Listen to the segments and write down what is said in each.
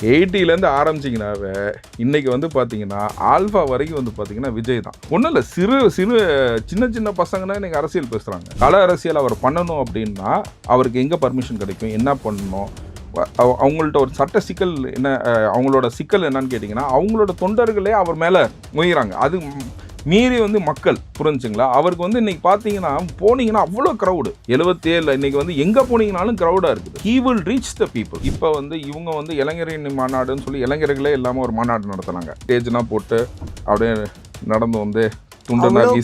80லேருந்து ஆரம்பிச்சிங்கனாவே இன்றைக்கி வந்து பார்த்தீங்கன்னா ஆல்ஃபா வரைக்கும் வந்து பார்த்தீங்கன்னா விஜய் தான். ஒன்றும் இல்லை, சின்ன சின்ன பசங்கன்னா இன்றைக்கி அரசியல் பேசுகிறாங்க. கல அரசியல் அவர் பண்ணணும் அப்படின்னா அவருக்கு எங்கே பர்மிஷன் கிடைக்கும், என்ன பண்ணணும், அவங்கள்ட்ட ஒரு சட்ட சிக்கல் என்ன, அவங்களோட சிக்கல் என்னன்னு கேட்டிங்கன்னா அவங்களோட தொண்டர்களே அவர் மேலே முயறாங்க. அது மீறி வந்து மக்கள், புரிஞ்சுங்களா? அவருக்கு வந்து இன்னைக்கு பார்த்தீங்கன்னா போனீங்கன்னா அவ்வளோ க்ரௌடு. 77 இன்னைக்கு வந்து எங்கே போனீங்கனாலும் க்ரௌடாக இருக்குது. He will reach the people. இப்போ வந்து இவங்க வந்து இளைஞரின் மாநாடுன்னு சொல்லி இளைஞர்களே இல்லாமல் ஒரு மாநாடு நடத்துனாங்க. ஸ்டேஜ்லாம் போட்டு அப்படியே நடந்து வந்து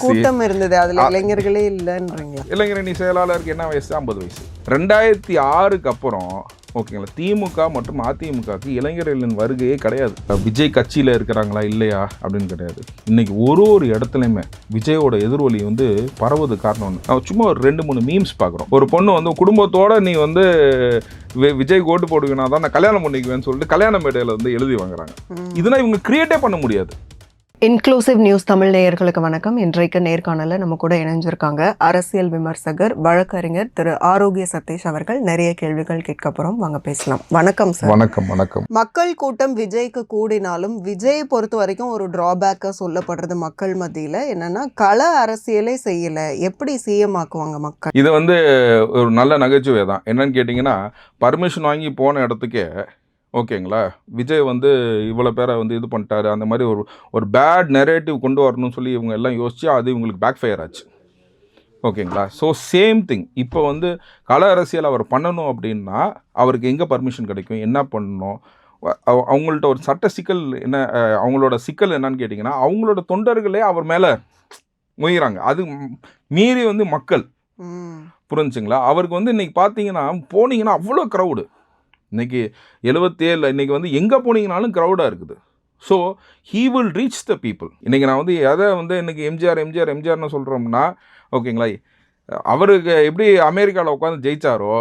கூட்டம் இருந்தது. அதுல இளைஞர்களே இல்லைன்றீங்க. இளைஞரணி செயலாளருக்கு என்ன வயசு? 50 வயசு. 2006க்கு அப்புறம் ஓகேங்களா, திமுக மற்றும் அதிமுகவுக்கு இளைஞர்களின் வருகையே கிடையாது. விஜய் கட்சியில் இருக்கிறாங்களா இல்லையா அப்படின்னு கிடையாது. இன்னைக்கு ஒரு இடத்துலையுமே விஜயோட எதிர்வொலி வந்து பரவுது. காரணம் நான் சும்மா ஒரு 2-3 மீம்ஸ் பார்க்குறோம். ஒரு பொண்ணு வந்து குடும்பத்தோட நீ வந்து விஜய் ஓட்டு போடுவீங்கன்னா தான் நான் கல்யாணம் பண்ணிக்குவேன்னு சொல்லிட்டு கல்யாண மேடையில் வந்து எழுதி வாங்குறாங்க. இதெல்லாம் இவங்க கிரியேட்டே பண்ண முடியாது. இன்க்ளூசிவ் நியூஸ் தமிழ் நேயர்களுக்கு வணக்கம். இன்றைக்கு நேர்காணல நம்ம கூட இணைஞ்சிருக்காங்க அரசியல் விமர்சகர், வழக்கறிஞர் திரு ஆரோக்கிய சதீஷ் அவர்கள். நிறைய கேள்விகள் கேட்க போறோம், வாங்க பேசலாம். வணக்கம் சார். வணக்கம். வணக்கம். மக்கள் கூட்டம் விஜய்க்கு கூடினாலும் விஜய் பொறுத்த வரைக்கும் ஒரு டிராபேக்கா சொல்லப்படுறது மக்கள் மத்தியில என்னன்னா, கள அரசியலே செய்யல, எப்படி சிஎம் ஆக்குவாங்க மக்கள்? இது வந்து ஒரு நல்ல நகைச்சுவை தான். என்னன்னு கேட்டிங்கன்னா, பர்மிஷன் வாங்கி போன இடத்துக்கே ஓகேங்களா, விஜய் வந்து இவ்வளோ பேரை வந்து இது பண்ணிட்டாரு, அந்த மாதிரி ஒரு பேட் நெரேட்டிவ் கொண்டு வரணும்னு சொல்லி இவங்க எல்லாம் யோசிச்சு அது இவங்களுக்கு பேக் ஃபயர் ஆச்சு. ஓகேங்களா. ஸோ சேம் திங் இப்போ வந்து கல அரசியல் அவர் பண்ணணும் அப்படின்னா அவருக்கு எங்கே பர்மிஷன் கிடைக்கும், என்ன பண்ணணும், அவங்கள்ட்ட ஒரு சட்ட சிக்கல் என்ன, அவங்களோட சிக்கல் என்னன்னு கேட்டிங்கன்னா அவங்களோட தொண்டர்களே அவர் மேலே முயறாங்க. அது மீறி வந்து மக்கள், புரிஞ்சுங்களா? அவருக்கு வந்து இன்றைக்கி பார்த்தீங்கன்னா போனீங்கன்னா அவ்வளோ க்ரௌடு. இன்றைக்கி 77 இன்றைக்கி வந்து எங்கே போனீங்கனாலும் க்ரௌடாக இருக்குது. So he will reach the people. இன்றைக்கி நான் வந்து எதை வந்து இன்றைக்கி எம்ஜிஆர்னு சொல்கிறோம்னா ஓகேங்களா, அவருக்கு எப்படி அமெரிக்காவில் உட்காந்து ஜெயிச்சாரோ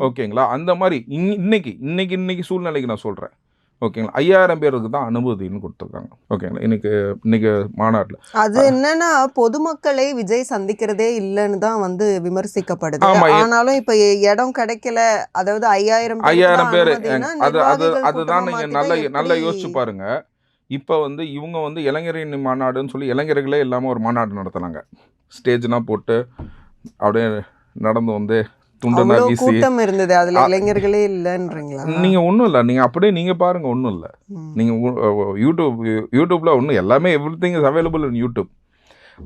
ஓகேங்களா, அந்த மாதிரி இன்னைக்கு சூழ்நிலைக்கு நான் சொல்கிறேன். ஓகேங்களா, 5000 பேருக்கு தான் அனுமதினு கொடுத்துருக்காங்க. ஓகேங்களா, இன்னைக்கு மாநாட்டில் அது என்னன்னா பொதுமக்களை விஜய் சந்திக்கிறதே இல்லைன்னு தான் வந்து விமர்சிக்கப்படுது. ஆனாலும் இப்ப இடம் கிடைக்கல, அதாவது 5000 பேர், அதுதான் நீங்க நல்லா யோசிச்சு பாருங்க. இப்போ வந்து இவங்க வந்து இளைஞரின் மாநாடுன்னு சொல்லி இளைஞர்களே இல்லாமல் ஒரு மாநாடு நடத்துனாங்க. ஸ்டேஜ்லாம் போட்டு அப்படியே நடந்து வந்து கூட்டம் இருந்தது. அதுல இளைஞர்களே இல்லைன்றீங்களா? நீங்க ஒன்றும் இல்லை, நீங்க அப்படியே நீங்க பாருங்க, ஒன்றும் இல்லை. நீங்க யூடியூப்ல ஒன்றும் எல்லாமே everything is available in YouTube.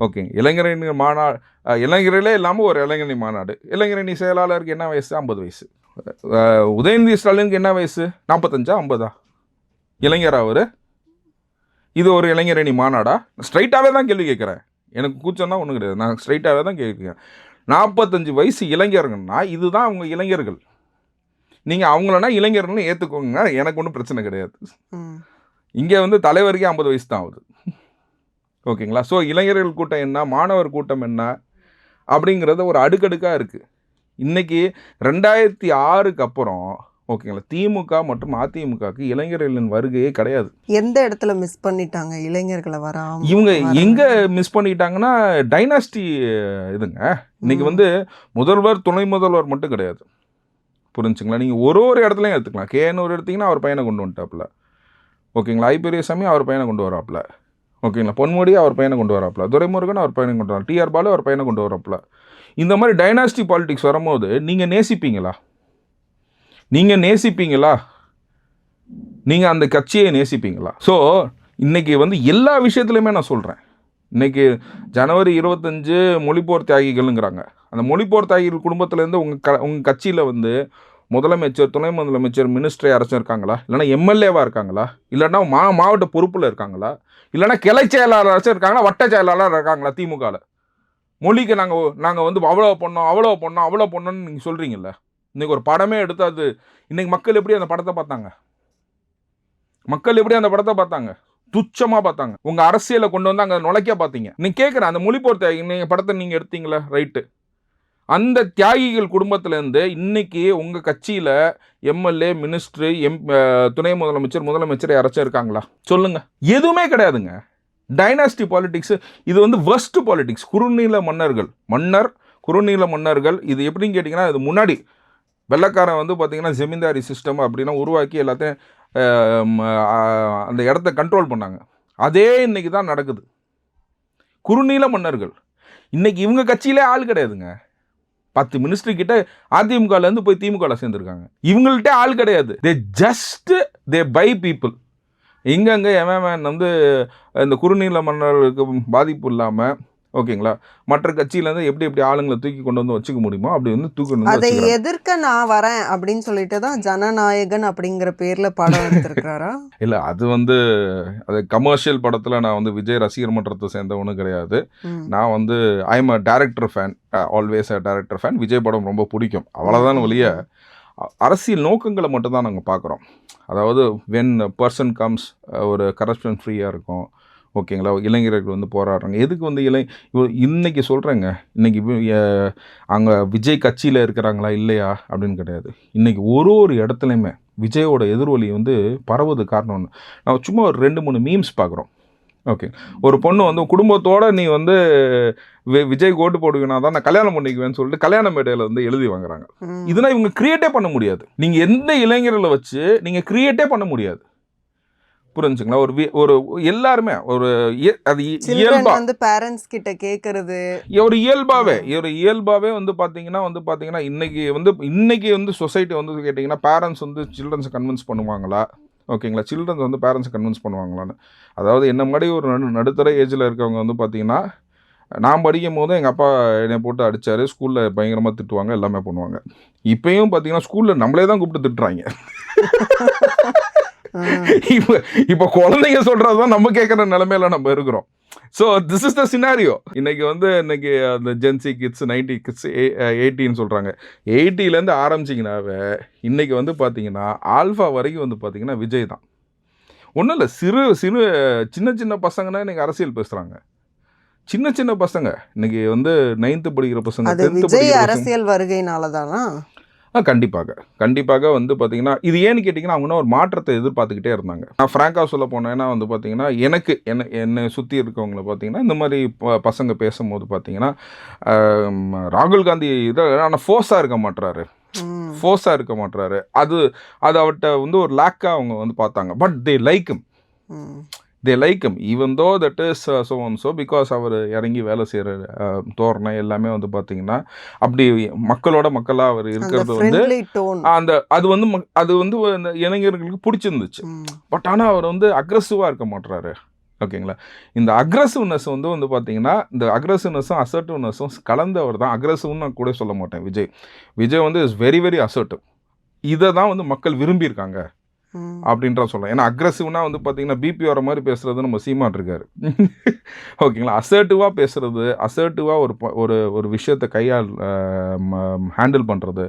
Okay, இளைஞரணி மாநாடு, இளைஞர்களே இல்லாமல் ஒரு இளைஞரணி மாநாடு. இளைஞரணி செயலாளருக்கு என்ன வயசு? 50 வயசு. உதயநிதி ஸ்டாலினுக்கு என்ன வயசு? 45 50? இளைஞரா அவர்? இது ஒரு இளைஞரணி மாநாடா? ஸ்ட்ரைட்டாகவே தான் கேள்வி கேட்குறேன். எனக்கு கூச்சம் தான் ஒன்றும் கிடையாது, நான் ஸ்ட்ரைட்டாகவே தான் கேட்குறேன். 45 வயசு இளைஞர்கள்னா இதுதான் அவங்க இளைஞர்கள். நீங்கள் அவங்களனா இளைஞர்கள்னு ஏற்றுக்கோங்க, எனக்கு ஒன்றும் பிரச்சனை கிடையாது. இங்கே வந்து தலைவருக்கே 50 வயசு தான் ஆகுது. ஓகேங்களா. ஸோ இளைஞர்கள் கூட்டம் என்ன, மாணவர் கூட்டம் என்ன அப்படிங்கிறது ஒரு அடுக்கடுக்காக இருக்குது. இன்றைக்கி 2006க்கு அப்புறம் ஓகேங்களா, திமுக மற்றும் அதிமுகவுக்கு இளைஞர்களின் வருகையே கிடையாது. எந்த இடத்துல மிஸ் பண்ணிட்டாங்க இளைஞர்களை? இவங்க எங்கே மிஸ் பண்ணிட்டாங்கன்னா டைனாஸ்டி இதுங்க. இன்னைக்கு வந்து முதல்வர் துணை முதல்வர் மட்டும் கிடையாது, புரிஞ்சுங்களா? நீங்கள் ஒரு இடத்துலையும் எடுத்துக்கலாம். கேன்னு எடுத்திங்கன்னா அவர் பையனை கொண்டு வந்துட்டாப்புல. ஓகேங்களா. ஐ பெரியசாமி அவர் பையனை கொண்டு வராப்புல. ஓகேங்களா. பொன்முடி அவர் பையனை கொண்டு வராப்புல. துரைமுருகன் அவர் பையனை கொண்டு வராப்புல. டிஆர் பாலு அவர் பையனை கொண்டு வராப்புல. இந்த மாதிரி டைனாஸ்டி பாலிடிக்ஸ் வரும்போது நீங்கள் நேசிப்பீங்களா? நீங்கள் அந்த கட்சியை நேசிப்பீங்களா? ஸோ இன்றைக்கி வந்து எல்லா விஷயத்துலையுமே நான் சொல்கிறேன். இன்றைக்கி ஜனவரி 25 மொழிப்போர் தியாகிகள்ங்கிறாங்க. அந்த மொழிப்போர் தியாகிகள் குடும்பத்துலேருந்து உங்கள் கட்சியில் வந்து முதலமைச்சர், துணை முதலமைச்சர், மினிஸ்டர் யாராச்சும் இருக்காங்களா? இல்லைனா எம்எல்ஏவாக இருக்காங்களா? இல்லைனா மாவட்ட பொறுப்பில் இருக்காங்களா? இல்லைனா கிளை செயலாளராச்சும் இருக்காங்களா? வட்ட செயலாளர் இருக்காங்களா? திமுகவில் மொழிக்கு நாங்கள் வந்து அவ்வளோ பண்ணோன்னு நீங்கள் சொல்கிறீங்கல்ல. இன்றைக்கி ஒரு படமே எடுத்து அது இன்றைக்கி மக்கள் எப்படி அந்த படத்தை பார்த்தாங்க? துச்சமாக பார்த்தாங்க. உங்கள் அரசியலை கொண்டு வந்து அங்கே நுழைக்க பார்த்தீங்க. நீங்கள் கேட்குறேன், அந்த மொழிப்போர் தியாகி நீங்கள் படத்தை நீங்கள் எடுத்தீங்களா? ரைட்டு. அந்த தியாகிகள் குடும்பத்திலேருந்து இன்றைக்கி உங்கள் கட்சியில் எம்எல்ஏ, மினிஸ்டர், துணை முதலமைச்சர் யாராச்சும் இருக்காங்களா? சொல்லுங்கள். எதுவுமே கிடையாதுங்க. டைனாஸ்டி பாலிடிக்ஸ் இது வந்து வர்ஸ்ட் பாலிடிக்ஸ். குறுநீல மன்னர்கள் இது எப்படின்னு கேட்டிங்கன்னா, இது முன்னாடி வெள்ளைக்காரன் வந்து பார்த்திங்கன்னா ஜமீன்தாரி சிஸ்டம் அப்படின்னா உருவாக்கி எல்லாத்தையும் அந்த இடத்த கண்ட்ரோல் பண்ணாங்க. அதே இன்னைக்கு தான் நடக்குது. குறுநீல மன்னர்கள் இன்னைக்கு இவங்க கட்சியிலே ஆள் கிடையாதுங்க. 10 மினிஸ்டர் கிட்ட அதிமுகலேருந்து போய் திமுகவில் சேர்ந்துருக்காங்க. இவங்கள்ட்ட ஆள் கிடையாது. தே பை பீப்புள். எங்கெங்கே எவன் வந்து இந்த குறுநீல மன்னர்களுக்கு பாதிப்பு இல்லாமல், ஓகேங்களா, மற்ற கட்சியிலேருந்து எப்படி ஆளுங்களை தூக்கி கொண்டு வந்து வச்சுக்க முடியுமோ அப்படி வந்து தூக்கி வந்து அதை வச்சுக்கிறாங்க. எதிர்க்க நான் வரேன் அப்படின்னு சொல்லிட்டு தான் ஜனநாயகன் அப்படிங்கிற பேர்ல படம் எடுத்திருக்கிறாரா? இல்லை, அது வந்து அது கமர்ஷியல் படத்தில் நான் வந்து விஜய் ரசிகர் மன்றத்தை சேர்ந்தவனும் கிடையாது. நான் வந்து I am a director fan, always a director fan. Vijay படம் ரொம்ப பிடிக்கும், அவ்வளோதான் வெளியே. அரசியல் நோக்கங்களை மட்டும்தான் நாங்கள் பார்க்குறோம். அதாவது வென் பர்சன் கம்ஸ், ஒரு கரப்ஷன் ஃப்ரீயாக இருக்கும், ஓகேங்களா, இளைஞர்கள் வந்து போராடுறாங்க. எதுக்கு வந்து இன்னைக்கு சொல்கிறேங்க, இன்னைக்கு அங்கே விஜய் கட்சியில் இருக்கிறாங்களா இல்லையா அப்படின்னு கிடையாது. இன்னைக்கு ஒரு இடத்துலையுமே விஜயோட எதிர்வொலி வந்து பரவுது. காரணம் ஒன்று, நான் சும்மா ஒரு 2-3 மீம்ஸ் பார்க்குறோம். ஓகே, ஒரு பொண்ணு வந்து குடும்பத்தோடு நீ வந்து விஜய் ஓட்டு போடுவீனா தான் நான் கல்யாணம் பண்ணிக்குவேன்னு சொல்லிட்டு கல்யாண மேடையில் வந்து எழுதி வாங்குறாங்க. இதெல்லாம் இவங்க கிரியேட்டே பண்ண முடியாது. நீங்கள் எந்த இளைஞர்களை வச்சு நீங்கள் கிரியேட்டே பண்ண முடியாது. புரிஞ்சுங்களா? ஒரு எல்லாருமே ஒரு அது இயல்பா வந்து பேரண்ட்ஸ் கிட்ட கேட்கறது ஒரு இயல்பாவே வந்து பார்த்தீங்கன்னா இன்னைக்கு வந்து சொசைட்டி வந்து கேட்டிங்கன்னா பேரண்ட்ஸ் வந்து சில்ட்ரன்ஸை கன்வின்ஸ் பண்ணுவாங்களா? ஓகேங்களா, சில்ட்ரன்ஸ் வந்து பேரண்ட்ஸை கன்வின்ஸ் பண்ணுவாங்களான்னு. அதாவது என்ன மாதிரி ஒரு நடுத்தர ஏஜில் இருக்கவங்க வந்து பார்த்தீங்கன்னா, நான் படிக்கும் போது எங்கள் அப்பா என்னை போட்டு அடித்தார், ஸ்கூலில் பயங்கரமாக திட்டுவாங்க, எல்லாமே பண்ணுவாங்க. இப்போயும் பார்த்தீங்கன்னா ஸ்கூலில் நம்மளே தான் கூப்பிட்டு திட்டுறாங்க. இப்போ குழந்தைங்க சொல்கிறது தான் நம்ம கேட்குற நிலைமையில நம்ம இருக்கிறோம். So this is the scenario. இன்னைக்கு அந்த ஜென்சி கிட்ஸ் 90 கிட்ஸ் 80ன்னு சொல்கிறாங்க. 80லேருந்து ஆரம்பிச்சிங்கனாவே இன்னைக்கு வந்து பார்த்தீங்கன்னா ஆல்ஃபா வரைக்கும் வந்து பார்த்தீங்கன்னா விஜய் தான். ஒன்றும் இல்லை, சின்ன பசங்கன்னா இன்னைக்கு அரசியல் பேசுகிறாங்க. சின்ன பசங்க இன்னைக்கு வந்து 9th படிக்கிற பசங்க, 10th படிக்கிற அரசியல் வருகையினால தானா? கண்டிப்பாக வந்து பார்த்தீங்கன்னா, இது ஏன்னு கேட்டிங்கன்னா, அவங்க ஒரு மாற்றத்தை எதிர்பார்த்துக்கிட்டே இருந்தாங்க. நான் ஃப்ராங்காக சொல்ல போனேன்னா வந்து பார்த்தீங்கன்னா, என்னை சுற்றி இருக்கவங்கள பார்த்தீங்கன்னா, இந்த மாதிரி பசங்க பேசும்போது பார்த்தீங்கன்னா, ராகுல் காந்தி ஆனால் ஃபோர்ஸாக இருக்க மாட்டுறாரு. அது அவர்கிட்ட வந்து ஒரு லேக்காக அவங்க வந்து பார்த்தாங்க. But they like him even though that is so and so, because அவர் இறங்கி வேலை செய்கிற தோரணை எல்லாமே வந்து பார்த்தீங்கன்னா அப்படி மக்களாக அவர் இருக்கிறது வந்து அது வந்து இளைஞர்களுக்கு பிடிச்சிருந்துச்சு. பட் ஆனால் அவர் வந்து அக்ரெசிவாக இருக்க மாட்டுறாரு. ஓகேங்களா, இந்த அக்ரெசிவ்னஸ் வந்து பார்த்தீங்கன்னா, இந்த அக்ரெசிவ்னஸும் அசர்ட்டிவ்னஸும் கலந்தவர் தான். அக்ரெசிவ்னு நான் கூட சொல்ல மாட்டேன். விஜய் வந்து இஸ் வெரி வெரி அசர்ட்டிவ். இதை தான் வந்து மக்கள் விரும்பியிருக்காங்க அப்படின்ற சொல்லலாம். ஏன்னா அக்ரெசிவ்னா வந்து பார்த்தீங்கன்னா பிபி வர மாதிரி பேசுறது நம்ம சீமான் இருக்காரு. ஓகேங்களா, அசர்ட்டிவாக பேசுறது, அசர்ட்டிவாக ஒரு விஷயத்தை ஹேண்டில் பண்ணுறது,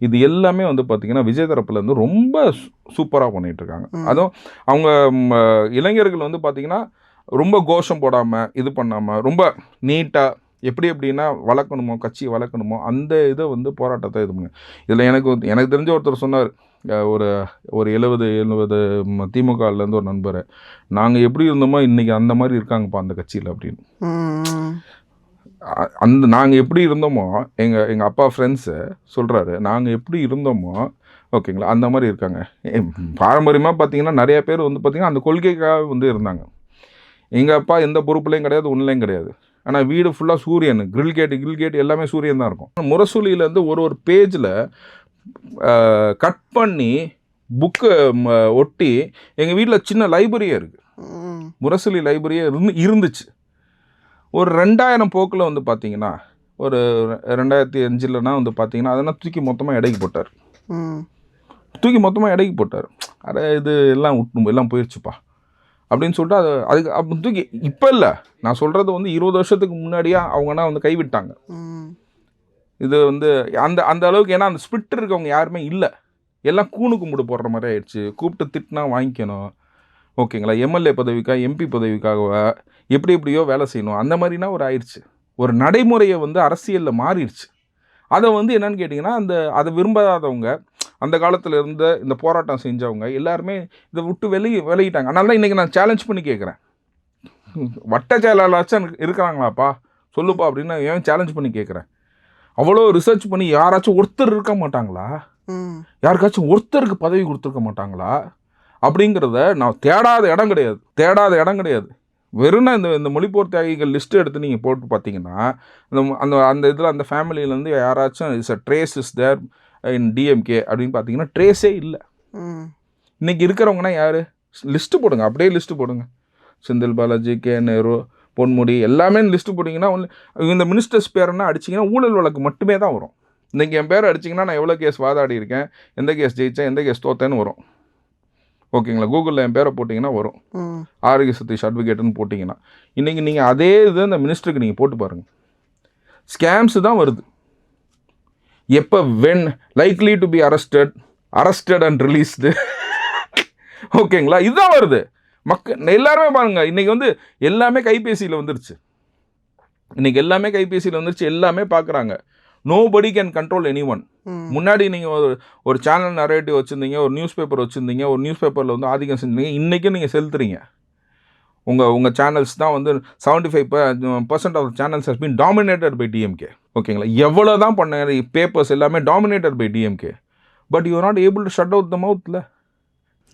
இது எல்லாமே வந்து பார்த்தீங்கன்னா விஜய் தரப்புலேருந்து ரொம்ப சூப்பராக பண்ணிகிட்டு இருக்காங்க. அதுவும் அவங்க இளைஞர்கள் வந்து பார்த்தீங்கன்னா ரொம்ப கோஷம் போடாமல், இது பண்ணாமல், ரொம்ப நீட்டாக எப்படின்னா கட்சியை வளர்க்கணுமோ அந்த இதை வந்து போராட்டத்தை இது பண்ணு. இதில் எனக்கு தெரிஞ்ச ஒருத்தர் சொன்னார், ஒரு 70 திமுகலேருந்து ஒரு நண்பர், நாங்கள் எப்படி இருந்தோமோ இன்றைக்கி அந்த மாதிரி இருக்காங்கப்பா அந்த கட்சியில் அப்படின்னு. நாங்கள் எப்படி இருந்தோமோ எங்கள் அப்பா ஃப்ரெண்ட்ஸு சொல்கிறாரு, நாங்கள் எப்படி இருந்தோமோ ஓகேங்களா அந்த மாதிரி இருக்காங்க. பாரம்பரியமாக பார்த்தீங்கன்னா நிறைய பேர் வந்து பார்த்திங்கன்னா அந்த கொள்கைக்காக வந்து இருந்தாங்க. எங்கள் அப்பா எந்த பொறுப்புலையும் கிடையாது, ஒன்றுலையும் கிடையாது. ஆனால் வீடு ஃபுல்லாக சூரியன், கிரில் கேட் எல்லாமே சூரியன் தான் இருக்கும். முரசொலியிலேருந்து ஒரு பேஜில் கட் பண்ணி புக்கு ஒட்டி எங்கள் வீட்டில் சின்ன லைப்ரரியே இருக்குது. முரசொலி லைப்ரரியே இருந்துச்சு. ஒரு 2000 போக்கில் வந்து பார்த்தீங்கன்னா, ஒரு 2005லனா வந்து பார்த்தீங்கன்னா அதெல்லாம் தூக்கி மொத்தமாக எடைக்கு போட்டார். அட இது எல்லாம் போயிடுச்சுப்பா அப்படின்னு சொல்லிட்டு அதுக்கு தூக்கி இப்போ இல்லை, நான் சொல்கிறது வந்து 20 வருஷத்துக்கு முன்னாடியே அவங்கன்னா வந்து கைவிட்டாங்க. இது வந்து அந்த அளவுக்கு, ஏன்னா அந்த ஸ்பிரிட் இருக்கவங்க யாருமே இல்லை, எல்லாம் கூணு கும்பிடு போடுற மாதிரி ஆயிடுச்சு. கூப்பிட்டு திட்டினா வாங்கிக்கணும், ஓகேங்களா, எம்எல்ஏ பதவிக்காக எம்பி பதவிக்காக எப்படியோ வேலை செய்யணும், அந்த மாதிரினா ஆயிடுச்சு. ஒரு நடைமுறையை வந்து அரசியலில் மாறிடுச்சு. அதை வந்து என்னன்னு கேட்டிங்கன்னா, அதை விரும்பாதவங்க, அந்த காலத்தில் இருந்த இந்த போராட்டம் செஞ்சவங்க எல்லாருமே இதை விட்டு விலகிட்டாங்க. அதனால தான் இன்றைக்கி நான் சேலஞ்ச் பண்ணி கேட்குறேன், வட்ட செயலாளராச்சும் இருக்கிறாங்களாப்பா சொல்லுப்பா அப்படின்னு ஏன் சேலஞ்ச் பண்ணி கேட்குறேன். அவ்வளோ ரிசர்ச் பண்ணி யாராச்சும் ஒருத்தர் இருக்க மாட்டாங்களா? யாருக்காச்சும் ஒருத்தருக்கு பதவி கொடுத்துருக்க மாட்டாங்களா? அப்படிங்கிறத நான் தேடாத இடம் கிடையாது. வெறும் இந்த மொழிப்போர் தியாகிகள் லிஸ்ட்டு எடுத்து நீங்கள் போட்டு பார்த்தீங்கன்னா அந்த இதில் அந்த ஃபேமிலியிலேருந்து யாராச்சும் is a trace is there in DMK அப்படின்னு பார்த்தீங்கன்னா ட்ரேஸே இல்லை. இன்றைக்கி இருக்கிறவங்கன்னா யார்? லிஸ்ட்டு போடுங்க, அப்படியே லிஸ்ட்டு போடுங்க. செந்தில் பாலாஜி, கே நேரு, பொன்முடி எல்லாமே லிஸ்ட்டு போட்டிங்கன்னா இந்த மினிஸ்டர்ஸ் பேரென்னா அடிச்சிங்கன்னா ஊழல் வழக்கு மட்டுமே தான் வரும். இன்றைக்கி என் பேர் அடிச்சிங்கன்னா நான் எவ்வளோ கேஸ் வாதாடி இருக்கேன், எந்த கேஸ் ஜெயித்தேன், எந்த கேஸ் தோத்தேன்னு வரும். ஓகேங்களா? கூகுளில் என் பேரை போட்டிங்கன்னா வரும். ஆரோக்கிய சதீஷ் அட்வொகேட்டுன்னு போட்டிங்கன்னா. இன்றைக்கி நீங்கள் அதே இது அந்த மினிஸ்டருக்கு நீங்கள் போட்டு பாருங்கள், ஸ்கேம்ஸு தான் வருது. எப்போ when likely to be arrested and released. ஓகேங்களா? இதுதான் வருது. எல்லாருமே பாருங்கள், இன்றைக்கி எல்லாமே கைபேசியில் வந்துருச்சு. எல்லாமே பார்க்குறாங்க. Nobody can control any one. முன்னாடி நீங்கள் ஒரு சேனல் நரேட்டிவ் வச்சுருந்தீங்க, ஒரு நியூஸ் பேப்பர் வச்சுருந்தீங்க, ஒரு நியூஸ் பேப்பரில் ஆதிக்கம் செஞ்சீங்க. இன்றைக்கும் நீங்கள் செலுத்துறீங்க. உங்கள் சேனல்ஸ் தான் 75% of channels has been dominated by DMK. ஓகேங்களா? எவ்வளோ தான் பண்ண பேப்பர்ஸ் எல்லாமே dominated by DMK. But you are not able to shut out the மவுத்தில்.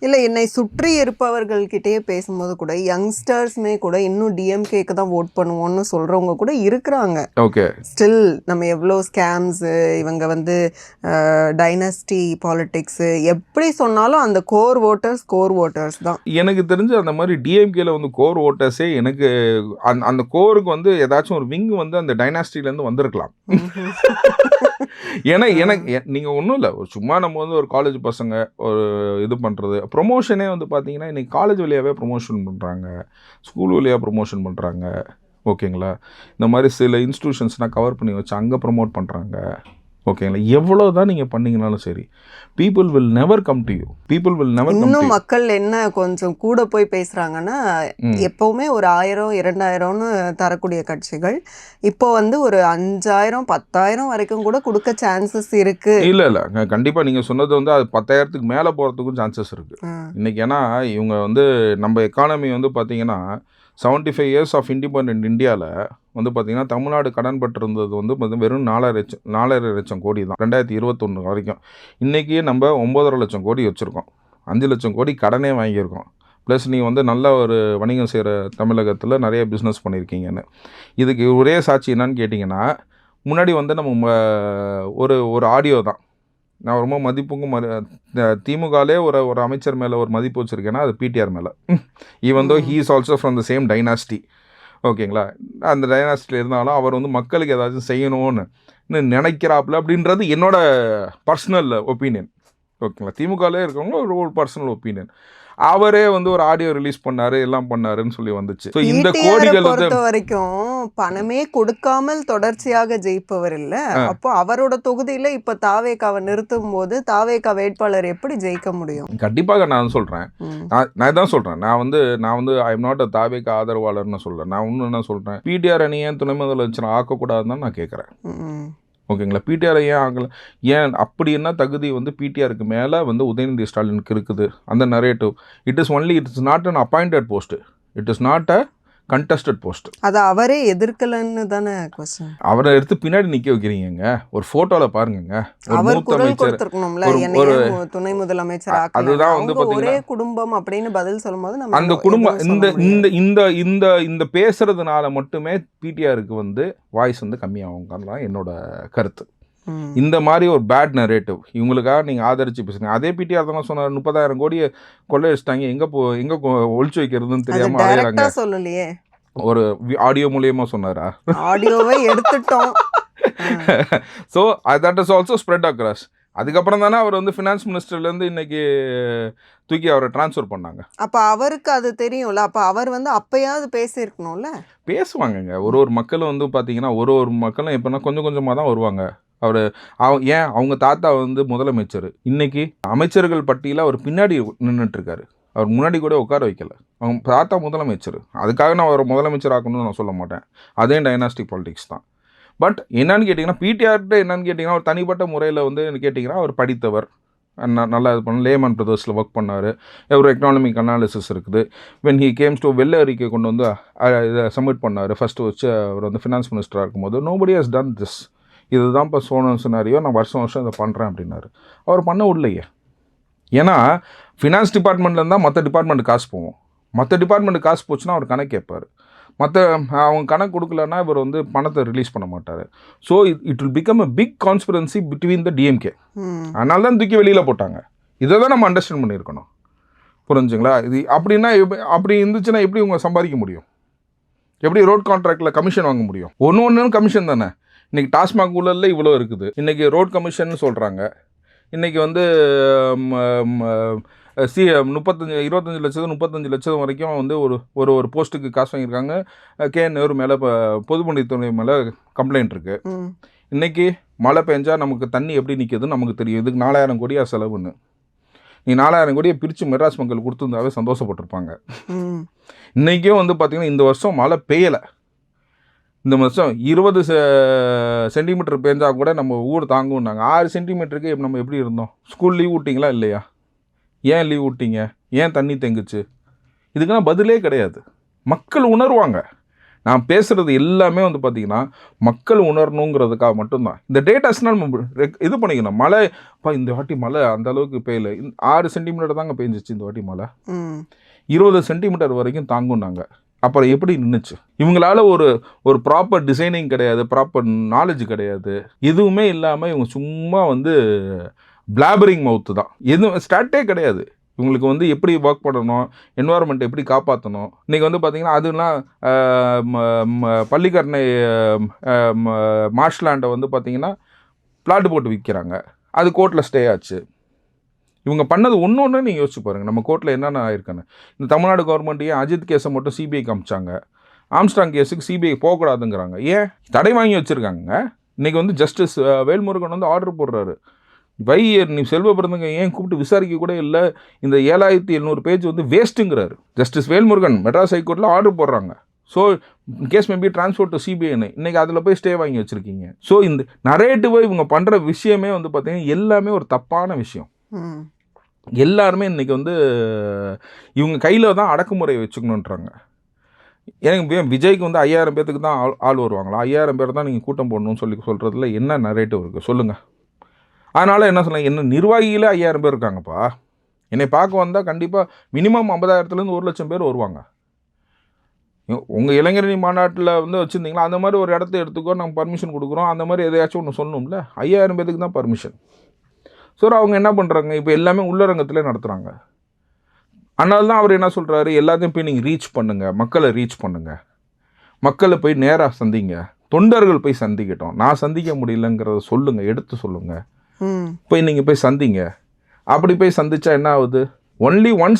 இல்லை, என்னை சுற்றி இருப்பவர்கள்கிட்டயே பேசும்போது கூட யங்ஸ்டர்ஸ்மே கூட இன்னும் டிஎம்கேக்கு தான் ஓட் பண்ணுவோன்னு சொல்கிறவங்க கூட இருக்கிறாங்க. ஓகே, ஸ்டில் நம்ம எவ்வளோ ஸ்கேம்ஸு, இவங்க டைனஸ்டி பாலிட்டிக்ஸு எப்படி சொன்னாலும் அந்த கோர் ஓட்டர்ஸ் தான். எனக்கு தெரிஞ்சு அந்த மாதிரி டிஎம்கேல கோர் ஓட்டர்ஸே எனக்கு அந்த கோருக்கு ஏதாச்சும் ஒரு விங் அந்த டைனாஸ்டிலேருந்து வந்திருக்கலாம். ஏன்னா எனக்கு நீங்கள் ஒன்றும் இல்லை, சும்மா நம்ம ஒரு காலேஜ் பசங்க ஒரு இது பண்ணுறது ப்ரொமோஷனே பார்த்தீங்கன்னா இன்றைக்கி காலேஜ் வழியாகவே ப்ரொமோஷன் பண்ணுறாங்க, ஸ்கூல் வழியாக ப்ரொமோஷன் பண்ணுறாங்க. ஓகேங்களா? இந்த மாதிரி சில இன்ஸ்டியூஷன்ஸ்னால் கவர் பண்ணி வச்சு அங்கே ப்ரொமோட் பண்ணுறாங்க. ஓகேங்களா? எவ்வளோ தான் நீங்கள் பண்ணிங்கனாலும் சரி, people will never come to you. இன்னும் மக்கள் என்ன கொஞ்சம் கூட போய் பேசுகிறாங்கன்னா, எப்போவுமே ஒரு 1000 2000ன்னு தரக்கூடிய கட்சிகள் இப்போ ஒரு 5000 10,000 வரைக்கும் கூட கொடுக்க சான்சஸ் இருக்கு. இல்லை கண்டிப்பாக நீங்கள் சொன்னது அது 10,000க்கு மேலே போகிறதுக்கும் சான்சஸ் இருக்குது இன்றைக்கி. ஏன்னா இவங்க நம்ம எக்கானமி பார்த்தீங்கன்னா 75 இயர்ஸ் ஆஃப் இண்டிபெண்டன்ட் இந்தியாவில் பார்த்தீங்கன்னா தமிழ்நாடு கடன் பட்டிருந்தது வெறும் 4,500 லட்சம் கோடி தான் 2021 வரைக்கும். இன்றைக்கி நம்ம 9,5 லட்சம் கோடி வச்சுருக்கோம், 5 லட்சம் கோடி கடனே வாங்கியிருக்கோம். ப்ளஸ் நீ நல்ல ஒரு வணிகம் செய்கிற தமிழகத்தில் நிறைய பிஸ்னஸ் பண்ணியிருக்கீங்கன்னு. இதுக்கு ஒரே சாட்சி என்னன்னு கேட்டிங்கன்னா, முன்னாடி நம்ம ஒரு ஆடியோ தான். நான் ரொம்ப மதிப்புக்கும் திமுகலே ஒரு அமைச்சர் மேலே ஒரு மதிப்பு வச்சுருக்கேன்னா அது பிடிஆர் மேலே. Even though he is also from the same dynasty. ஓகேங்களா? அந்த டைனாஸ்டியில் இருந்தாலும் அவர் மக்களுக்கு ஏதாச்சும் செய்யணும்னு நினைக்கிறாப்புல அப்படின்றது என்னோட பர்சனல் ஒப்பீனியன். ஓகேங்களா? திமுகலே இருக்கவங்க ஒரு பர்சனல் ஒப்பீனியன். அவரே ஒரு ஆடியோ ரிலீஸ் பண்ணாரு, எல்லாம் பண்ணாருன்னு சொல்லி வந்துச்சு. ஸோ இந்த கோடிகள் பொறுத்த வரைக்கும் பணமே கொடுக்காமல் தொடர்ச்சியாக ஜெயிப்பவர் இல்லை. அப்போ அவரோட தொகுதியில இப்ப தாவேகாவை நிறுத்தும் போது தாவேகா வேட்பாளர் எப்படி ஜெயிக்க முடியும்? கண்டிப்பாக நான் சொல்றேன், நான் தான் சொல்றேன். நான் ஐ எம் நாட் அ தாவேகா ஆதரவாளர்னு சொல்றேன். நான் ஒன்று என்ன சொல்றேன், பிடிஆர் அணியை துணை முதலமைச்சர் ஆக்கக்கூடாதுன்னு நான் கேட்குறேன். ஓகேங்களா? பிடிஆர் ஏன் ஆகலை? ஏன் அப்படி என்ன தகுதி பிடிஆருக்கு மேலே உதயநிதி ஸ்டாலினுக்கு இருக்குது? அந்த narrative it is not an appointed post, it is not a contested post. அது அவரே எதிர்க்கலன்னு தானே क्वेश्चन. அவரை எடுத்து பின்னாடி நிற்க வைக்கிறீங்க. ஒரு ஃபோட்டோவில் பாருங்க, அவர் குரல் கொடுத்திருக்கணும்ல, ஒரு துணை முதலமைச்சர் ஆக்கலாம். அதுதான் ஒரே குடும்பம் அப்படின்னு பதில் சொல்லும்போது நம்ம அந்த குடும்பம் இந்த பேசுறதுனால மட்டுமே பிடிஆருக்கு வாய்ஸ் கம்மியாகும் தான் என்னோட கருத்து. இந்த மாதிரி ஒரு பேட் நரேட்டிவ் இவங்களுக்காக நீங்கள் ஆதரிச்சு பேசுங்க. அதே பிடிஆர் தானே சொன்னார் 30,000 கோடியை கொள்ளையடிச்சிட்டாங்க, எங்கே ஒழிச்சு வைக்கிறதுன்னு தெரியாமல் அலையறாங்க. சொல்லலையே, ஒரு ஆடியோ மூலியமாக சொன்னாரா? ஆடியோவை எடுத்துட்டோம். So that is also spread across. அதுக்கப்புறம் தானே அவர் ஃபினான்ஸ் மினிஸ்டர்லேருந்து இன்னைக்கு தூக்கி அவரை ட்ரான்ஸ்ஃபர் பண்ணாங்க. அப்போ அவருக்கு அது தெரியும்ல, அப்போ அவர் அப்பயாவது பேசியிருக்கணும்ல. பேசுவாங்கங்க. ஒரு மக்களும் பார்த்தீங்கன்னா ஒரு மக்களும் எப்படின்னா கொஞ்சம் கொஞ்சமாக தான் வருவாங்க. ஏன் அவங்க தாத்தா முதலமைச்சர், இன்னைக்கு அமைச்சர்கள் பட்டியலில் அவர் பின்னாடி நின்றுட்டுருக்காரு. அவர் முன்னாடி கூட உட்கார வைக்கல. அவங்க தாத்தா முதலமைச்சர். அதுக்காக நான் அவரை முதலமைச்சர் ஆக்கணும்னு நான் சொல்ல மாட்டேன். அதே டைனாஸ்டிக் பாலிடிக்ஸ் தான். பட் என்னன்னு கேட்டிங்கன்னா, பிடிஆர்கிட்ட என்னன்னு கேட்டிங்கன்னா, ஒரு தனிப்பட்ட முறையில் கேட்டிங்கன்னா அவர் படித்தவர், நல்லா இது பண்ண லேமன் பிரதர்ஸில் ஒர்க் பண்ணார். ஒரு எக்கனாமிக் அனாலிசிஸ் இருக்குது. வென் ஹி கேம்ஸ் டு வெள்ள அறிக்கை கொண்டு இதை சப்மிட் பண்ணார். ஃபஸ்ட்டு வச்சு அவர் ஃபினான்ஸ் மினிஸ்டராக இருக்கும்போது நோபடி ஹஸ் டன் திஸ். இதுதான் இப்போ சோனல் சினாரியோ, நான் வருஷம் இதை பண்ணுறேன் அப்படின்னாரு. அவர் பண்ண உள்ளையே. ஏன்னா ஃபினான்ஸ் டிபார்ட்மெண்ட்லேருந்து தான் மற்ற டிபார்ட்மெண்ட் காசு போவோம். மற்ற டிபார்ட்மெண்ட் காசு போச்சுன்னா அவர் கணக்கு கேட்பார். அவங்க கணக்கு கொடுக்கலன்னா இவர் வந்து பணத்தை ரிலீஸ் பண்ண மாட்டார். So it will become a big conspiracy between the DMK. அதனால தான் தூக்கி வெளியில் போட்டாங்க. இதை தான் நம்ம அண்டர்ஸ்டாண்ட் பண்ணியிருக்கணும். புரிஞ்சுங்களா? இது அப்படின்னா அப்படி இருந்துச்சுன்னா எப்படி இவங்க சம்பாதிக்க முடியும்? எப்படி ரோட் கான்ட்ராக்டில் கமிஷன் வாங்க முடியும்? ஒன்று கமிஷன் தானே. இன்றைக்கி டாஸ்மாக் ஊழலில் இவ்வளோ இருக்குது. இன்றைக்கி ரோட் கமிஷன் சொல்கிறாங்க. இன்றைக்கி வந்து 25 லட்சம் 35 லட்சம் வரைக்கும் வந்து ஒரு போஸ்ட்டுக்கு காசு வாங்கியிருக்காங்க. KN மேலே பொதுப்பணித்துறை மேலே கம்ப்ளைண்ட் இருக்குது. இன்றைக்கி மழை பெஞ்சா நமக்கு தண்ணி எப்படி நிற்கிதுன்னு நமக்கு தெரியும். இதுக்கு 4000 கோடியாக செலவுன்னு. நீ 4000 கோடியை பிரித்து மெட்ராஸ் மக்கள் கொடுத்துருந்தாவே சந்தோஷப்பட்டிருப்பாங்க. இன்றைக்கும் வந்து பார்த்திங்கன்னா இந்த வருஷம் மழை பெய்யலை. இந்த வருஷம் 20 சென்டிமீட்டர் பெஞ்சால் கூட நம்ம ஊர் தாங்குன்னாங்க. 6 சென்டிமீட்டருக்கு நம்ம எப்படி இருந்தோம்? ஸ்கூல் லீவ் விட்டிங்களா இல்லையா? ஏன் லீவ் விட்டீங்க? ஏன் தண்ணி தேங்குச்சு? இதுக்கெல்லாம் பதிலே கிடையாது. மக்கள் உணர்வாங்க. நான் பேசுகிறது எல்லாமே வந்து பார்த்திங்கன்னா மக்கள் உணரணுங்கிறதுக்காக மட்டும்தான். இந்த டேட்டாஸ்னால் நம்ம இது பண்ணிக்கணும். மழை இந்த வாட்டி மழை அந்த அளவுக்கு பெய்யலை. 6 சென்டிமீட்டர் தாங்க பெஞ்சிச்சு இந்த வாட்டி மழை. 20 சென்டிமீட்டர் வரைக்கும் தாங்குனாங்க. அப்புறம் எப்படி நின்றுச்சு? இவங்களால ஒரு ப்ராப்பர் டிசைனிங் கிடையாது, ப்ராப்பர் நாலேஜ் கிடையாது, எதுவுமே இல்லாமல் இவங்க சும்மா வந்து பிளாபரிங் மவுத்து தான். எதுவும் ஸ்டார்ட்டே கிடையாது. இவங்களுக்கு வந்து எப்படி ஒர்க் பண்ணணும், என்வாரன்மெண்ட் எப்படி காப்பாற்றணும். இன்றைக்கி வந்து பார்த்திங்கன்னா அதெல்லாம் பள்ளிக்கரணை மார்ஷ்லாண்டை வந்து பார்த்திங்கன்னா பிளாட் போட்டு விற்கிறாங்க. அது கோர்ட்டில் ஸ்டே ஆச்சு. இவங்க பண்ணது ஒன்று நீங்கள் யோசிச்சு பாருங்கள். நம்ம கோர்ட்டில் என்னென்ன ஆயிருக்கான்னு. இந்த தமிழ்நாடு கவர்மெண்ட்டையே அஜித் கேஸை மட்டும் சிபிஐக்கு அமிச்சாங்க. ஆம்ஸ்ட்ராங் கேஸுக்கு சிபிஐ போகக்கூடாதுங்கிறாங்க. ஏன்? தடை வாங்கி வச்சுருக்காங்க. இன்றைக்கி வந்து ஜஸ்டிஸ் வேல்முருகன் வந்து ஆர்டர் போடுறாரு. நீ செல்வ பிறந்தங்க ஏன் கூப்பிட்டு விசாரிக்க கூட இல்லை, இந்த 7700 பேஜ் வந்து வேஸ்ட்டுங்கிறாரு. ஜஸ்டிஸ் வேல்முருகன் மெட்ராஸ் ஹைகோர்ட்டில் ஆர்டர் போடுறாங்க. So case maybe transfer to சிபிஐன்னு. இன்றைக்கி அதில் போய் ஸ்டே வாங்கி வச்சுருக்கீங்க. ஸோ இந்த நரேட்டிவை இவங்க பண்ணுற விஷயமே வந்து பார்த்திங்கன்னா எல்லாமே ஒரு தப்பான விஷயம். எல்லாருமே இன்றைக்கி வந்து இவங்க கையில் தான் அடக்குமுறை வச்சுக்கணுன்றாங்க. எனக்கு விஜய்க்கு வந்து 5000 பேர்த்துக்கு தான் ஆள் வருவாங்களா? 5000 பேர் தான் நீங்கள் கூட்டம் போடணும்னு சொல்கிறதுல என்ன நரேட்டிவ் இருக்குது சொல்லுங்கள். அதனால் என்ன சொல்லுங்கள், என்ன நிர்வாகிகளே 5000 பேர் இருக்காங்கப்பா. என்னை பார்க்க வந்தால் கண்டிப்பாக மினிமம் 50,000-லேருந்து 1,00,000 பேர் வருவாங்க. உங்கள் இளைஞரணி மாநாட்டில் வந்து வச்சுருந்தீங்களா, அந்த மாதிரி ஒரு இடத்த எடுத்துக்கோ, நாங்கள் பர்மிஷன் கொடுக்குறோம், அந்த மாதிரி எதையாச்சும் ஒன்று சொல்லணும்ல. 5000 பேருக்கு தான் பர்மிஷன். ஸோ அவங்க என்ன பண்ணுறாங்க, இப்போ எல்லாமே உள்ளரங்கத்திலே நடத்துகிறாங்க. அதனால தான் அவர் என்ன சொல்கிறாரு, எல்லாத்தையும் போய் நீங்கள் ரீச் பண்ணுங்கள், மக்களை ரீச் பண்ணுங்கள், மக்களை போய் நேராக சந்திங்க, தொண்டர்கள் போய் சந்திக்கிட்டோம், நான் சந்திக்க முடியலங்கிறத சொல்லுங்கள், எடுத்து சொல்லுங்கள், போய் நீங்கள் போய் சந்திங்க. அப்படி போய் சந்திச்சா என்ன ஆகுது? ஒன்லி ஒன்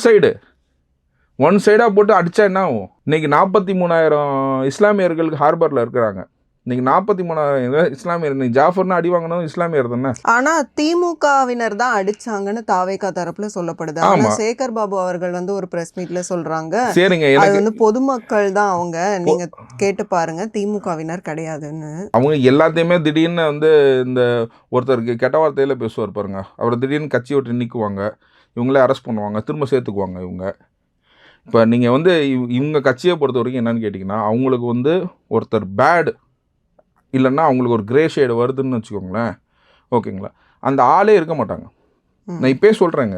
சைடாக போட்டு அடித்தா என்ன ஆகும்? இன்றைக்கி 43,000 இஸ்லாமியர்களுக்கு ஹார்பரில் இருக்கிறாங்க. இன்றைக்கி 43,000 இஸ்லாமியர். இன்னைக்கு ஜாஃபர்னா அடி வாங்கணும் இஸ்லாமியர் தானே. ஆனால் திமுகவினர் தான் அடிச்சாங்கன்னு தாவேகா தரப்புல சொல்லப்படுது. ஆனால் சேகர் பாபு அவர்கள் வந்து ஒரு பிரஸ் மீட்ல சொல்றாங்க, சரிங்க, அது வந்து பொதுமக்கள் தான் அவங்க, நீங்க கேட்டு பாருங்க, திமுகவினர் கிடையாதுன்னு. அவங்க எல்லாத்தையுமே திடீர்னு வந்து இந்த ஒருத்தருக்கு கெட்ட வார்த்தையில பேசுவார் பாருங்க, அவர் திடீர்னு கட்சி விட்டு நீக்குவாங்க, இவங்களே அரெஸ்ட் பண்ணுவாங்க, திரும்ப சேர்த்துக்குவாங்க இவங்க. இப்போ நீங்கள் வந்து இவங்க கட்சியை பொறுத்த வரைக்கும் என்னன்னு கேட்டிங்கன்னா, அவங்களுக்கு வந்து ஒருத்தர் பேடு இல்லைன்னா அவங்களுக்கு ஒரு கிரே ஷேடு வருதுன்னு வச்சுக்கோங்களேன், ஓகேங்களா, அந்த ஆளே இருக்க மாட்டாங்க. நான் இப்போ சொல்கிறேங்க,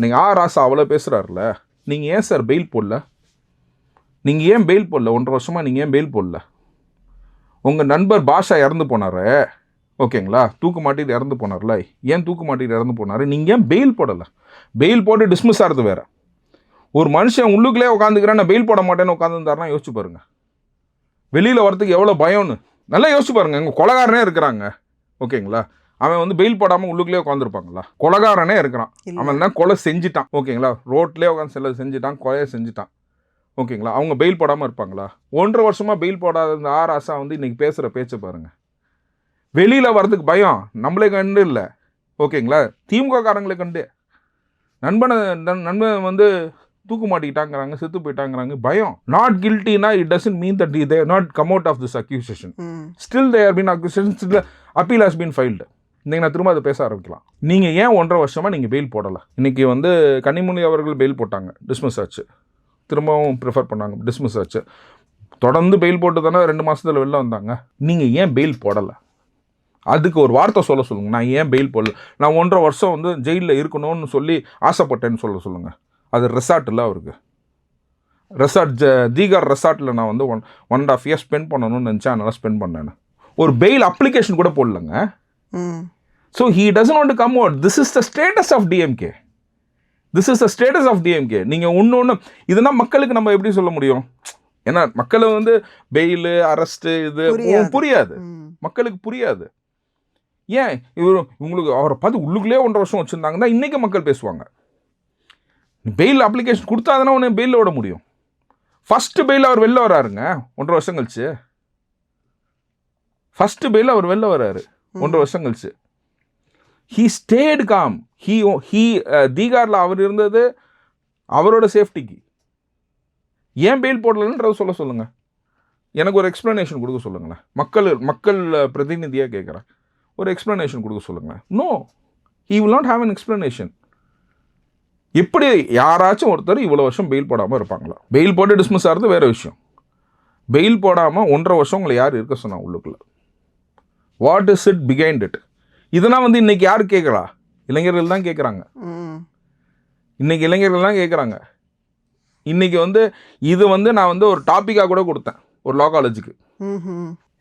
நீங்கள் ராசா அவ்வளோ பேசுகிறாருல, நீங்கள் ஏன் சார் பெயில் போடல? நீங்கள் ஏன் பெயில் போடல? 1.5 வருஷமாக நீங்கள் ஏன் பெயில் போடல? உங்கள் நண்பர் பாஷா இறந்து போனார், ஓகேங்களா, தூக்கு மாட்டிட்டு இறந்து போனார்ல, ஏன் தூக்கு மாட்டிட்டு இறந்து போனார்? நீங்கள் ஏன் பெயில் போடலை? பெயில் போட்டு டிஸ்மிஸ் ஆகிறது வேறு. ஒரு மனுஷன் உள்ளுக்குள்ளே உட்காந்துக்கிறேன், நான் பெயில் போட மாட்டேன்னு உட்காந்துருந்தாருன்னா யோசிச்சு பாருங்கள், வெளியில் வரத்துக்கு எவ்வளோ பயம்னு நல்லா யோசிச்சு பாருங்க. எங்கள் கொலகாரனே இருக்கிறாங்க, ஓகேங்களா, அவன் வந்து பெயில் போடாமல் உள்ளுக்குள்ளே உட்காந்துருப்பாங்களா? கொலகாரனே இருக்கிறான், அவன் தான் கொலை செஞ்சுட்டான், ஓகேங்களா, ரோட்லேயே உட்காந்து செஞ்சுட்டான், கொலையை செஞ்சுட்டான், ஓகேங்களா, அவங்க பெயில் போடாமல் இருப்பாங்களா? 1.5 வருஷமாக பெயில் போடாத இந்த ராசா வந்து இன்றைக்கி பேசுகிற பேச்சை பாருங்கள். வெளியில் வரதுக்கு பயம், நம்மளே கண்டு இல்லை, ஓகேங்களா, திமுக காரங்களே கண்டு. நண்பன் வந்து தூக்கு மாட்டிக்கிட்டாங்கிறாங்க, செத்து போயிட்டாங்கிறாங்க, பயம். நாட் கில்ட்டினா it doesn't mean that they are not come out of this accusation. Still they have been accusation, still appeal has been filed. இன்னைக்கு நான் திரும்ப அதை பேச ஆரம்பிக்கலாம். நீங்கள் ஏன் 1.5 வருஷமாக நீங்கள் பெயில் போடலை? இன்றைக்கி வந்து கனிமொழி அவர்கள் பெயில் போட்டாங்க, டிஸ்மிஸ் ஆச்சு, திரும்பவும் ப்ரிஃபர் பண்ணாங்க, டிஸ்மிஸ் ஆச்சு, தொடர்ந்து பெயில் போட்டு தானே 2 மாதத்தில் வெளில வந்தாங்க. நீங்கள் ஏன் பெயில் போடலை? அதுக்கு ஒரு வார்த்தை சொல்ல சொல்லுங்கள். நான் ஏன் பெயில் போடல, நான் 1.5 வருஷம் வந்து ஜெயிலில் இருக்கணும்னு சொல்லி ஆசைப்பட்டேன்னு சொல்ல சொல்லுங்கள். அது ரெசார்ட் இல்லை அவருக்கு. ரெசார்ட் தீகார் ரெசார்ட்டில் நான் வந்து 1.5 இயர்ஸ் ஸ்பெண்ட் பண்ணணும்னு நினச்சேன், அதனால் ஸ்பெண்ட் பண்ணேன். ஒரு பெயில் அப்ளிகேஷன் கூட போடலங்க. So he doesn't want to come out. This is the status of DMK. நீங்கள் ஒன்று இதுனா மக்களுக்கு நம்ம எப்படி சொல்ல முடியும்? ஏன்னா மக்களை வந்து பெயிலு அரெஸ்ட்டு இது புரியாது, மக்களுக்கு புரியாது. ஏன் உங்களுக்கு அவரை பார்த்து உள்ளுக்குள்ளே 1.5 வருஷம் வச்சுருந்தாங்கன்னா இன்றைக்கி மக்கள் பேசுவாங்க. பெயில் அப்ளிகேஷன் கொடுத்தா தானே உடனே பெயிலில் விட முடியும். ஃபஸ்ட்டு பெயில் அவர் வெளில வராருங்க 1.5 வருஷம் கழிச்சு. ஃபஸ்ட்டு பெயில் அவர் வெளில வராரு 1.5 வருஷம் கழிச்சு. He stayed calm. தீகாரில் அவர் இருந்தது அவரோட சேஃப்டிக்கு. ஏன் பெயில் போடலன்றத சொல்ல சொல்லுங்கள். எனக்கு ஒரு எக்ஸ்ப்ளனேஷன் கொடுக்க சொல்லுங்களேன். மக்கள் பிரதிநிதியாக கேட்குறேன், ஒரு எக்ஸ்ப்ளனேஷன் கொடுக்க சொல்லுங்களேன். No, he will not have an explanation. எப்படி யாராச்சும் ஒருத்தர் இவ்வளோ வருஷம் பெயில் போடாமல் இருப்பாங்களா? பெயில் போட்டு டிஸ்மிஸ் ஆகிறது வேறு விஷயம். பெயில் போடாமல் 1.5 வருஷம் உங்களை யார் இருக்க சொன்னா உள்ளுக்குள்ள? What is it behind it? இதெல்லாம் வந்து இன்றைக்கி யார் கேட்குறா? இளைஞர்கள் தான் கேட்குறாங்க. இன்றைக்கி இளைஞர்கள் தான் கேட்குறாங்க. இன்றைக்கி வந்து இது வந்து நான் வந்து ஒரு டாப்பிக்காக கூட கொடுத்தேன் ஒரு லா காலேஜுக்கு.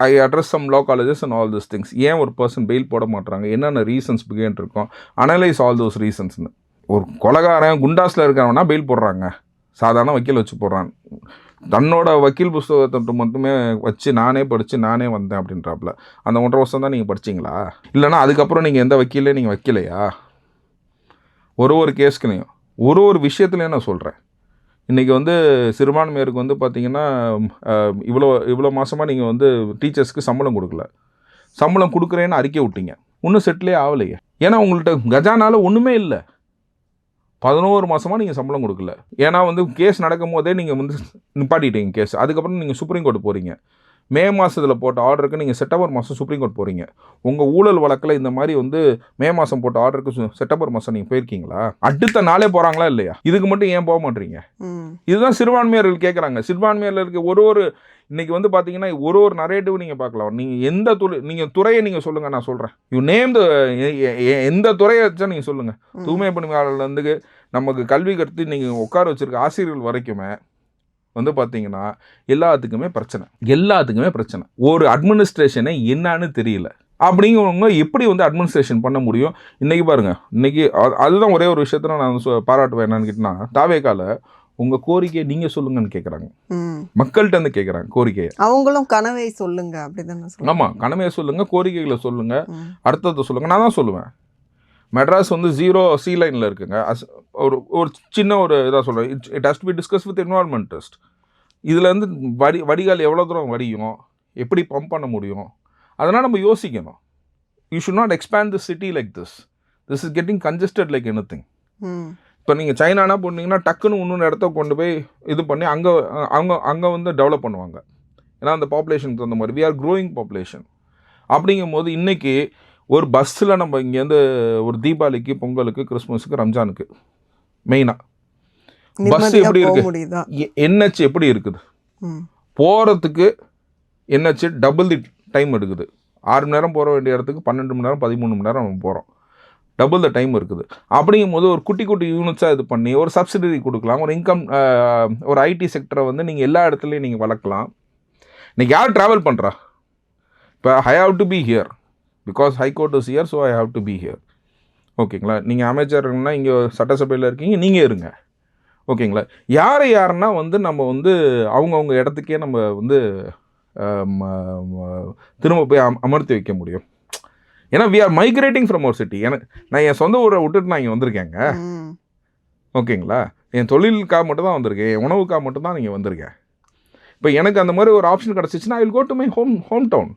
I address some law colleges and all this things. ஏன் ஒரு பர்சன் பெயில் போட மாட்டுறாங்க, என்னென்ன ரீசன்ஸ் பிஹைண்ட் இருக்கும், அனலைஸ் ஆல் தோஸ் ரீசன்ஸ்னு. ஒரு கொலைகாரன் குண்டாஸில் இருக்கிறவனா பெயில் போடுறாங்க, சாதாரண வக்கீல் வச்சு போடுறான். தன்னோட வக்கீல் புஸ்தகத்தை மட்டுமே வச்சு நானே படித்து நானே வந்தேன் அப்படின்றாப்புல. அந்த 1.5 வருஷம் தான் நீங்கள் படிச்சிங்களா? இல்லைனா அதுக்கப்புறம் நீங்கள் எந்த வக்கீலே நீங்கள் வைக்கலையா? ஒரு கேஸ்க்குலையும் ஒரு விஷயத்துலையும் நான் சொல்கிறேன். இன்றைக்கி வந்து சிறுபான்மையருக்கு வந்து பார்த்திங்கன்னா இவ்வளோ மாதமாக நீங்கள் வந்து டீச்சர்ஸ்க்கு சம்பளம் கொடுக்கல. சம்பளம் கொடுக்குறேன்னு அறிக்கை விட்டீங்க, இன்னும் செட்டிலே ஆகலையே. ஏன்னா உங்கள்கிட்ட கஜானால ஒன்றுமே இல்லை. 11 மாதமாக நீங்கள் சம்பளம் கொடுக்கல. ஏன்னா வந்து கேஸ் நடக்கும் போதே நீங்கள் வந்து நிப்பாட்டிட்டீங்க கேஸ். அதுக்கப்புறம் நீங்கள் சுப்ரீம் கோர்ட் போகிறீங்க. மே மாதத்தில் போட்ட ஆர்டருக்கு நீங்கள் செப்டம்பர் மாதம் சுப்ரீம் கோர்ட் போகிறீங்க. உங்கள் ஊழல் வழக்கில் இந்த மாதிரி வந்து மே மாதம் போட்ட ஆர்டருக்கு செப்டம்பர் மாதம் நீங்கள் போயிருக்கீங்களா? அடுத்த நாளே போகிறாங்களா இல்லையா? இதுக்கு மட்டும் ஏன் போக மாட்டீங்க? இதுதான் சிறுபான்மையர்கள் கேட்குறாங்க. சிறுபான்மையர்களுக்கு ஒரு இன்றைக்கி வந்து பார்த்தீங்கன்னா ஒரு நரேட்டிவ் நீங்கள் பார்க்கலாம். நீங்கள் துறையை நீங்கள் சொல்லுங்கள், நான் சொல்கிறேன். யூ நேம் எந்த துறையை வச்சா நீங்கள் சொல்லுங்கள். தூய்மை பணியாளர்லேருந்து நமக்கு கல்வி கற்று நீங்கள் உட்கார வச்சுருக்க ஆசிரியர்கள் வரைக்குமே வந்து பார்த்தீங்கன்னா எல்லாத்துக்குமே பிரச்சனை. ஒரு அட்மினிஸ்ட்ரேஷனை என்னன்னு தெரியல. அப்படிங்கிறவங்க எப்படி வந்து அட்மினிஸ்ட்ரேஷன் பண்ண முடியும்? இன்றைக்கி பாருங்கள், இன்றைக்கி அதுதான் ஒரே ஒரு விஷயத்த நான் பாராட்டுவேன். என்னன்னு கேட்டிங்கன்னா, தாவேக்கால உங்கள் கோரிக்கையை நீங்கள் சொல்லுங்கன்னு கேட்குறாங்க. மக்கள்கிட்ட இருந்து கேட்குறாங்க கோரிக்கையை. அவங்களும் கனவை சொல்லுங்க அப்படிதான். ஆமாம், கனவையை சொல்லுங்கள், கோரிக்கைகளை சொல்லுங்கள், அடுத்ததை சொல்லுங்கள். நான் தான் சொல்லுவேன். மெட்ராஸ் வந்து 0 C லைனில் இருக்குங்க. ஒரு சின்ன ஒரு இதாக சொல்கிறேன். It has to be discuss with environmentalist. இதில் வந்து வடிகால் எவ்வளோ தூரம் வடியும், எப்படி பம்ப் பண்ண முடியும், அதனால் நம்ம யோசிக்கணும். You should not expand the city like this is getting congested like anything. இப்போ நீங்கள் சைனானா போனீங்கன்னா டக்குன்னு இன்னொன்று இடத்த கொண்டு போய் இது பண்ணி அங்கே வந்து டெவலப் பண்ணுவாங்க. ஏன்னா அந்த பாப்புலேஷனுக்கு தகுந்த மாதிரி வி ஆர் க்ரோயிங் பாப்புலேஷன். அப்படிங்கும் போது இன்றைக்கி ஒரு பஸ்ஸில் நம்ம இங்கேருந்து ஒரு தீபாவளிக்கு, பொங்கலுக்கு, கிறிஸ்மஸுக்கு, ரம்ஜானுக்கு மெயினாக பஸ் எப்படி இருக்குது, என்ஹெச் எப்படி இருக்குது, போகிறதுக்கு என்ஹெச் டபுள் தி டைம் எடுக்குது. 6 மணி நேரம் போக வேண்டிய இடத்துக்கு 12 மணி நேரம் 13 மணி நேரம் நம்ம போகிறோம். டபுள் த டைம் இருக்குது. அப்படிங்கும் போது ஒரு குட்டி யூனிட்ஸாக இது பண்ணி ஒரு சப்சிடரி கொடுக்கலாம். ஒரு இன்கம், ஒரு ஐடி செக்டரை வந்து நீங்கள் எல்லா இடத்துலையும் நீங்கள் வளர்க்கலாம். இன்றைக்கி யார் ட்ராவல் பண்ணுறா? இப்போ I have to be here because high court is here, so I have to be here. ஓகேங்களா? நீங்கள் அமைச்சர்னா இங்கே சட்டசபையில் இருக்கீங்க, நீங்கள் இருங்க. ஓகேங்களா? யாருன்னா வந்து நம்ம வந்து அவங்கவுங்க இடத்துக்கே நம்ம வந்து திரும்ப போய் அமர்த்தி வைக்க முடியும். ஏன்னா we are migrating from our city. நான் என் சொந்த ஊரை விட்டுட்டு நான் இங்கே வந்திருக்கேங்க. ஓகேங்களா? என் தொழிலுக்காக மட்டும் தான் வந்திருக்கேன், என் உணவுக்காக மட்டும் தான் நீங்கள் வந்திருக்கேன். இப்போ எனக்கு அந்த மாதிரி ஒரு ஆப்ஷன் கிடச்சிச்சுன்னா I will go to my home town.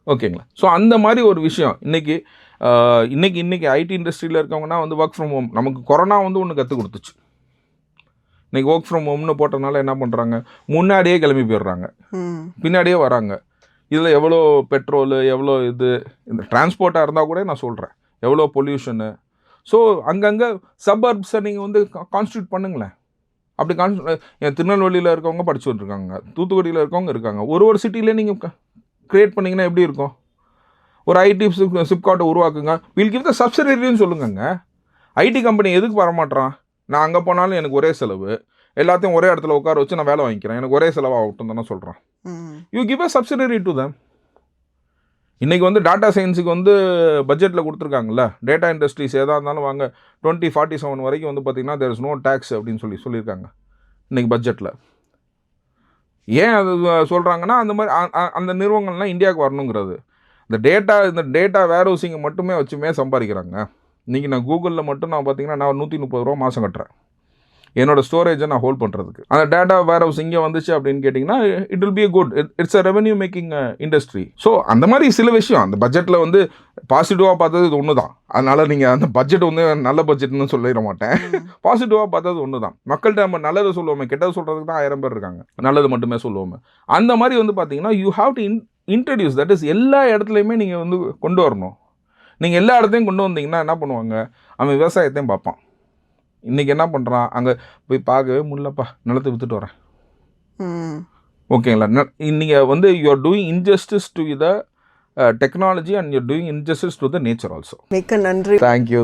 ஓகேங்களா? ஸோ அந்த மாதிரி ஒரு விஷயம் இன்னைக்கு ஐடி இண்டஸ்ட்ரியில் இருக்கவங்கன்னா வந்து ஒர்க் ஃப்ரம் ஹோம். நமக்கு கொரோனா வந்து ஒன்று கற்றுக் கொடுத்துச்சு. இன்றைக்கி ஒர்க் ஃப்ரம் ஹோம்னு போட்டனால என்ன பண்ணுறாங்க, முன்னாடியே கிளம்பி போயிடுறாங்க, பின்னாடியே வராங்க. இதில் எவ்வளோ பெட்ரோலு, எவ்வளோ இந்த டிரான்ஸ்போர்ட்டாக இருந்தால் கூட நான் சொல்கிறேன் எவ்வளோ பொல்யூஷனு. ஸோ அங்கங்கே சப்பர்ப்ஸை நீங்கள் வந்து கான்ஸ்டியூட் பண்ணுங்களேன். அப்படி என் திருநெல்வேலியில் இருக்கவங்க படிச்சுட்டு இருக்காங்க, தூத்துக்குடியில் இருக்கவங்க இருக்காங்க. ஒரு சிட்டிலே நீங்கள் க்ரியேட் பண்ணிங்கன்னா எப்படி இருக்கும்? ஒரு ஐடி சிப்காட்டை உருவாக்குங்க, வில் கிவ் த சப்சிடரின்னு சொல்லுங்கங்க. ஐடி கம்பெனி எதுக்கு வரமாட்டான்? நான் அங்கே போனாலும் எனக்கு ஒரே செலவு, எல்லாத்தையும் ஒரே இடத்துல உட்கார வச்சு நான் வேலை வாங்கிக்கிறேன், எனக்கு ஒரே செலவாகட்டும் தானே சொல்கிறான். You give a subsidiary to them. இன்றைக்கி வந்து டேட்டா சயின்ஸுக்கு வந்து பட்ஜெட்டில் கொடுத்துருக்காங்கல்ல, டேட்டா இண்டஸ்ட்ரீஸ் எதாக இருந்தாலும் வாங்க 2047 வரைக்கும் வந்து பார்த்திங்கன்னா தேர் இஸ் நோ டேக்ஸ் அப்படின்னு சொல்லியிருக்காங்க இன்றைக்கி பட்ஜெட்டில். ஏன் அது சொல்கிறாங்கன்னா அந்த மாதிரி அந்த நிறுவனங்கள்லாம் இந்தியாவுக்கு வரணுங்கிறது. இந்த டேட்டா வேர் ஹவுசிங்கை மட்டுமே வச்சுமே சம்பாதிக்கிறாங்க. இன்றைக்கி நான் கூகுளில் மட்டும் நான் பார்த்தீங்கன்னா நான் 130 ரூபா மாதம் கட்டுறேன் என்னோடய ஸ்டோரேஜை நான் ஹோல்ட் பண்ணுறதுக்கு. அந்த டேட்டா வேர் ஹவுஸ் இங்கே வந்துச்சு அப்படின்னு கேட்டிங்கன்னா it will be a good, it's a revenue making industry. So அந்த மாதிரி சில விஷயம் அந்த பட்ஜெட்டில் வந்து பாசிட்டிவாக பார்த்தது இது ஒன்று தான். அதனால் நீங்கள் அந்த பட்ஜெட் வந்து நல்ல பட்ஜெட்னு சொல்லிட மாட்டேன். பாசிட்டிவாக பார்த்தது ஒன்று தான். மக்கள்கிட்ட நம்ம நல்லது சொல்லுவோமே, கெட்டது சொல்கிறதுக்கு தான் 1000 பேர் இருக்காங்க, நல்லது மட்டுமே சொல்லுவோமே. அந்த மாதிரி வந்து பார்த்தீங்கன்னா you have to introduce, that is எல்லா இடத்துலையுமே நீங்கள் வந்து கொண்டு வரணும். நீங்கள் எல்லா இடத்தையும் கொண்டு வந்தீங்கன்னா என்ன பண்ணுவாங்க, அவன் விவசாயத்தையும் பார்ப்பான். இன்றைக்கி என்ன பண்ணுறான், அங்கே போய் பார்க்கவே முடியலப்பா, நிலத்தை விற்றுட்டு வரேன். ஓகேங்களா? நீங்கள் வந்து you are doing injustice to the technology and you are doing injustice to the nature also. மிக்க நன்றி. தேங்க்யூ.